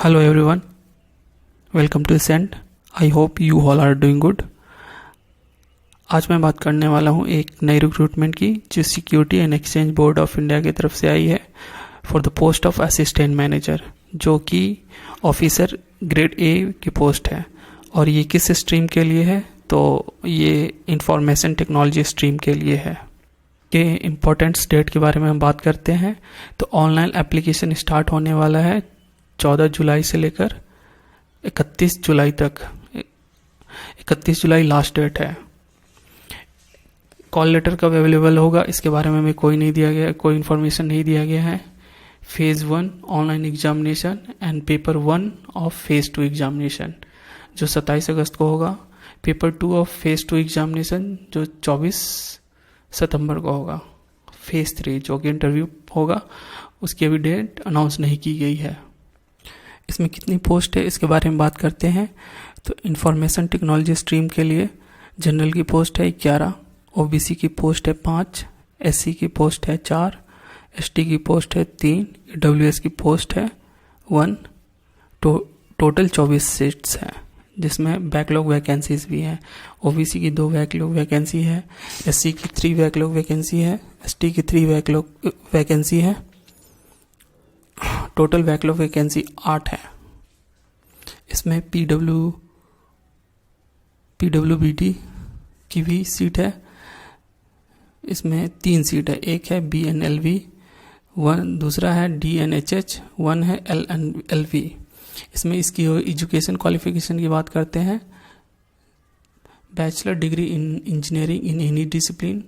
Hello everyone, welcome to Ascent. I hope you all are doing good. आज मैं बात करने वाला हूँ एक नई रिक्रूटमेंट की जो security and exchange board of India की तरफ से आई है for the post of assistant manager, जो कि ऑफिसर ग्रेड ए की पोस्ट है। और ये किस स्ट्रीम के लिए है? तो ये इंफॉर्मेशन टेक्नोलॉजी स्ट्रीम के लिए है। के इम्पोर्टेंट डेट के बारे में हम बात करते हैं तो ऑनलाइन एप्लीकेशन स्टार्ट होने वाला है 14 जुलाई से लेकर 31 जुलाई तक। 31 जुलाई लास्ट डेट है। कॉल लेटर कब अवेलेबल होगा इसके बारे में भी कोई इन्फॉर्मेशन नहीं दिया गया है। Phase 1 online examination and paper 1 of phase 2 examination जो 27 अगस्त को होगा। पेपर 2 ऑफ फेज 2 एग्जामिनेशन जो 24 सितंबर को होगा। फेज 3 जो कि इंटरव्यू होगा उसकी अभी डेट अनाउंस नहीं की गई है। इसमें कितनी पोस्ट है इसके बारे में बात करते हैं तो इंफॉर्मेशन टेक्नोलॉजी स्ट्रीम के लिए जनरल की पोस्ट है 11, ओबीसी की पोस्ट है 5, एससी की पोस्ट है 4, एसटी की पोस्ट है 3, ईडब्ल्यूएस की पोस्ट है 1। टोटल 24 सीट्स हैं जिसमें बैकलॉग वैकेंसीज भी हैं। ओबीसी की 2 बैकलॉग वैकेंसी है, एससी की 3 बैकलॉग वैकेंसी है, एसटी की 3 बैकलॉग वैकेंसी है। टोटल बैकलॉग वैकेंसी 8 है। इसमें पीडब्ल्यूबीडी की भी सीट है। इसमें 3 सीट है, एक है बीएनएलवी 1, दूसरा है डीएनएचएच 1 है एलएनएलवी। इसमें इसकी एजुकेशन क्वालिफिकेशन की बात करते हैं। Bachelor degree in engineering in any discipline,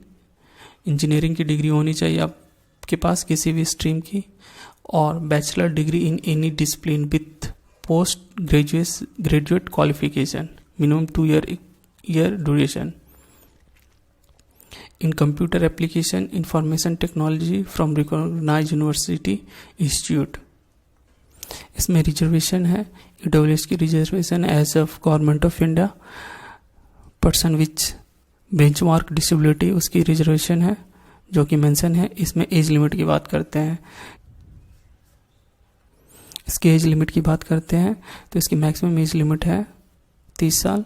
engineering की डिग्री होनी चाहिए आपके पास किसी भी स्ट्रीम की, और bachelor degree in any discipline with post graduate qualification minimum 2 year duration in computer application information technology from recognised university institute. इसमें रिजर्वेशन है, ईडब्ल्यूएस की reservation as of government of India. Person which benchmark disability उसकी reservation है जो कि mention है। इसमें age limit की बात करते हैं। इसकी एज लिमिट की बात करते हैं तो इसकी मैक्सिमम एज लिमिट है 30 साल।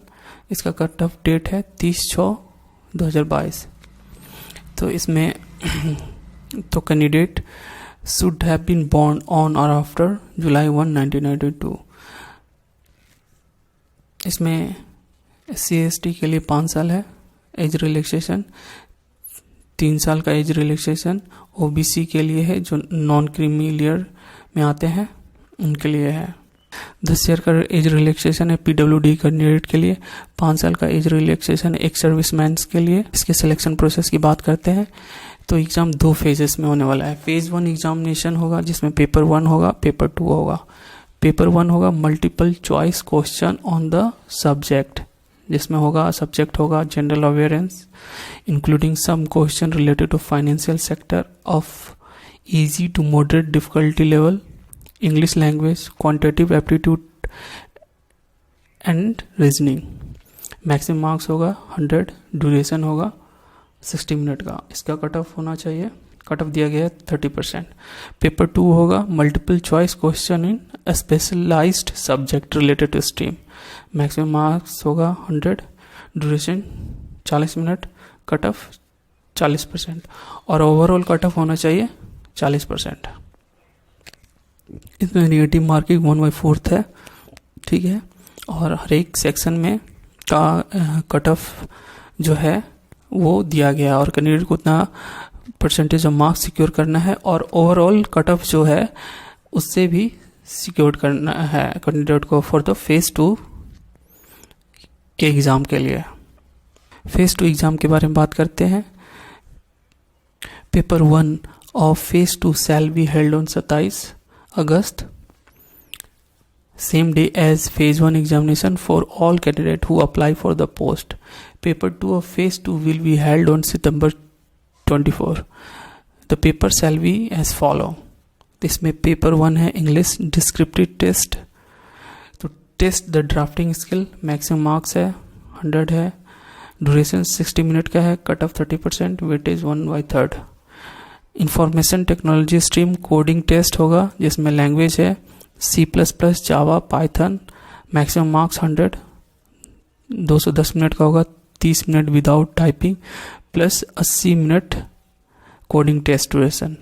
इसका कट ऑफ डेट है 30/6/2022। तो इसमें तो candidate should have been born on or after July 1, 1992। इसमें SC/ST के लिए 5 साल है एज रिलैक्सेशन, 3 साल का एज रिलैक्सेशन ओबीसी के लिए है जो नॉन क्रीमी लेयर में आते हैं उनके लिए है। 10 ईयर का एज रिलैक्सेशन है पीडब्ल्यूडी कैंडिडेट के लिए, 5 साल का एज रिलैक्सेशन एक्स सर्विसमैन के लिए। इसके सिलेक्शन प्रोसेस की बात करते हैं तो एग्जाम 2 फेजेस में होने वाला है। फेज 1 एग्जामिनेशन होगा जिसमें पेपर 1 होगा, पेपर 2 होगा। पेपर 1 होगा multiple choice question on the subject, जिसमें होगा सब्जेक्ट होगा general awareness including some question related to financial sector of easy to moderate difficulty level, English language, quantitative aptitude and reasoning. Maximum marks होगा 100, duration होगा 60 minute का। इसका cut off होना चाहिए, cut off दिया गया है 30%। पेपर 2 होगा multiple choice question in specialised subject related to stream. Maximum marks होगा 100, ड्यूरेशन 40 मिनट, कट ऑफ 40% और ओवरऑल कट ऑफ होना चाहिए 40%। इसमें नेगेटिव मार्किंग 1/4 है, ठीक है। और हर एक सेक्शन में का कट ऑफ जो है वो दिया गया और कैंडिडेट को उतना परसेंटेज ऑफ मार्क्स सिक्योर करना है और ओवरऑल कट ऑफ जो है उससे भी सिक्योर करना है कैंडिडेट को फॉर द फेज 2 के एग्ज़ाम के लिए। फेज 2 एग्ज़ाम के बारे में बात करते हैं। Paper 1 of phase 2 shall be held on 27 August, same day as phase 1 examination for all candidates who apply for the post. Paper 2 of phase 2 will be held on September 24. The paper shall be as follow. इसमें paper 1 है English descriptive test, तो test the drafting skill, maximum marks है 100 है, duration 60 minute का है, cut off 30%, weightage 1/3। Information technology stream coding test होगा जिसमें language है C++, Java, Python, maximum marks 100, 210 minute का होगा, 30 minute without typing plus 80 minute coding test duration.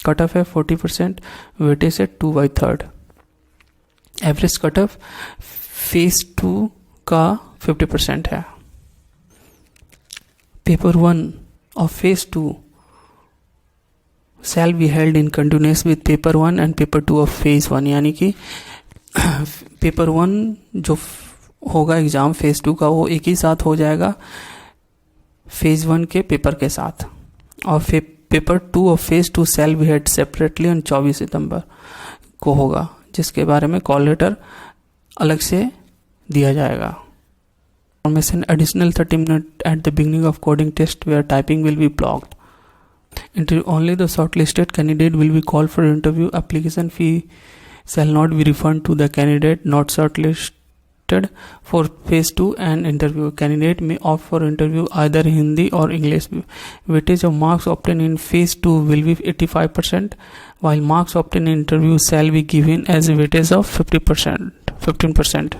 Cut off है 40%, वेटेज है 2/3। एवरेज कट ऑफ फेज 2 का 50% है। Paper 1 of phase 2 shall be held in continuous with paper 1 and paper 2 of phase 1, यानी कि paper 1 जो होगा एग्जाम फेज 2 का वो एक ही साथ हो जाएगा फेज 1 के पेपर के साथ, और paper 2 of phase 2 shall be held separately on 24 सितंबर को होगा, जिसके बारे में कॉल लेटर अलग से दिया जाएगा। Information additional 30 minutes at the beginning of coding test where typing will be blocked. Only the shortlisted candidate will be called for interview. Application fee shall not be refunded to the candidate not shortlisted for phase 2 and interview. Candidate may opt for interview either Hindi or English. Weightage of marks obtained in phase 2 will be 85%, while marks obtained in interview shall be given as a weightage of 15%.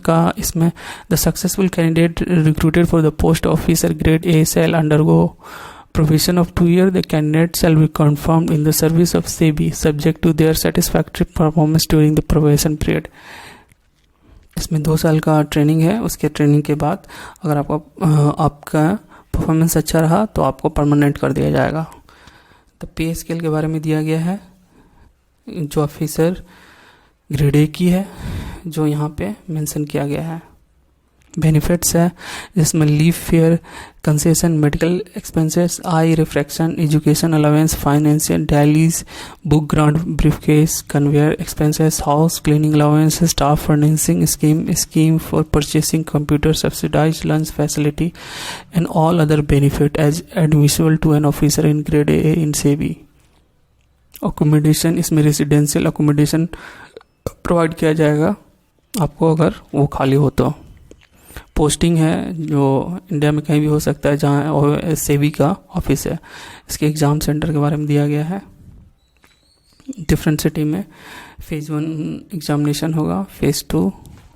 का इसमें the successful candidate recruited for the post officer grade A shall undergo probation of 2 years. The candidate shall be confirmed in the service of SEBI subject to their satisfactory performance during the probation period. इसमें 2 साल का training है। उसके training के बाद अगर आपका performance अच्छा रहा तो आपको परमानेंट कर दिया जाएगा। तो पे स्केल के बारे में दिया गया है, जो ऑफिसर ग्रेड ए की है, जो यहाँ पे मेंशन किया गया है। बेनिफिट्स है जिसमें leave fare, concession, medical expenses, eye refraction, education allowance, financial, dialysis, book grant, briefcase, conveyance expenses, house cleaning allowance, staff furnishing scheme for purchasing computer, subsidise lunch facility and all other benefit as admissible to an officer in grade A in SEBI. Accommodation, इसमें residential accommodation provide किया जाएगा आपको अगर वो खाली हो तो। Posting है जो इंडिया में कहीं भी हो सकता है जहाँ सेबी का ऑफिस है। इसके एग्ज़ाम सेंटर के बारे में दिया गया है। डिफरेंट सिटी में फेज 1 एग्जामिनेशन होगा, फेज 2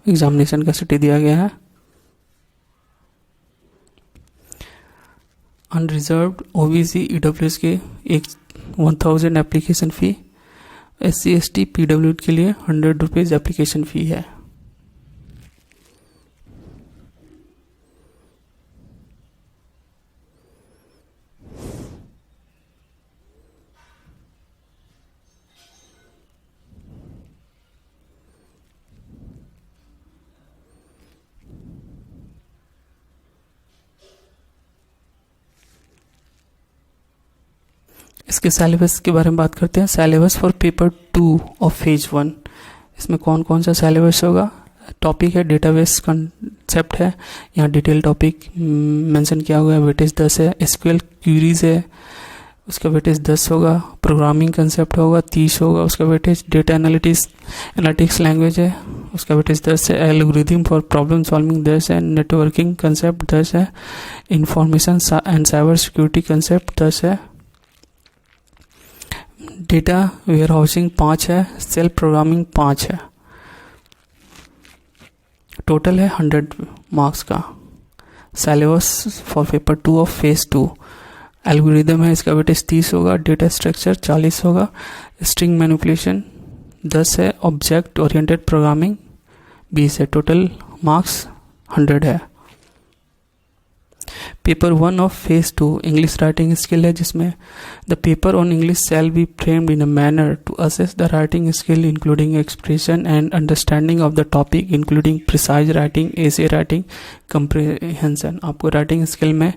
एग्जामिनेशन का सिटी दिया गया है। अनरिजर्व्ड ओबीसी ईडब्ल्यूएस के 1000 application fee, SC ST PWD के लिए 100 रुपीज़ एप्लीकेशन फ़ी है। इसके सिलेबस के बारे में बात करते हैं। Syllabus for paper 2 of phase 1, इसमें कौन कौन सा सिलेबस होगा। टॉपिक है डेटाबेस कंसेप्ट है, यहाँ डिटेल टॉपिक मेंशन किया हुआ है। वेटेज 10 है। एसक्यूएल क्यूरीज है, उसका वेटेज 10 होगा। प्रोग्रामिंग कंसेप्ट होगा 30 होगा उसका वेटेज। डेटा एनालिटिक्स लैंग्वेज है, उसका वेटेज 10 है। एल्गोरिथम फॉर प्रॉब्लम सॉल्विंग 10 है। नेटवर्किंग कंसेप्ट 10 है। Information and cyber security concept 10 है। डेटा वेयर हाउसिंग 5 है। सेल्फ प्रोग्रामिंग 5 है। टोटल है 100 मार्क्स का। Syllabus for paper 2 of phase 2। Algorithm है, इसका वेटेज 30 होगा। डेटा स्ट्रक्चर 40 होगा। स्ट्रिंग मैनिपुलेशन 10 है। ऑब्जेक्ट ओरिएंटेड प्रोग्रामिंग 20 है। टोटल मार्क्स 100 है। Paper 1 of phase 2 English writing skill है, जिसमें the paper on English shall be framed in a manner to assess the writing skill including expression and understanding of the topic including precise writing, essay writing, comprehension. आपको writing skill में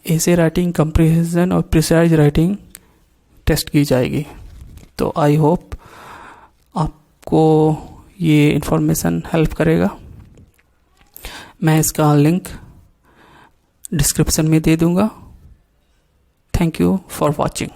essay writing, comprehension और precise writing test की जाएगी। तो I hope आपको ये information help करेगा। मैं इसका लिंक डिस्क्रिप्शन में दे दूंगा। Thank you for watching.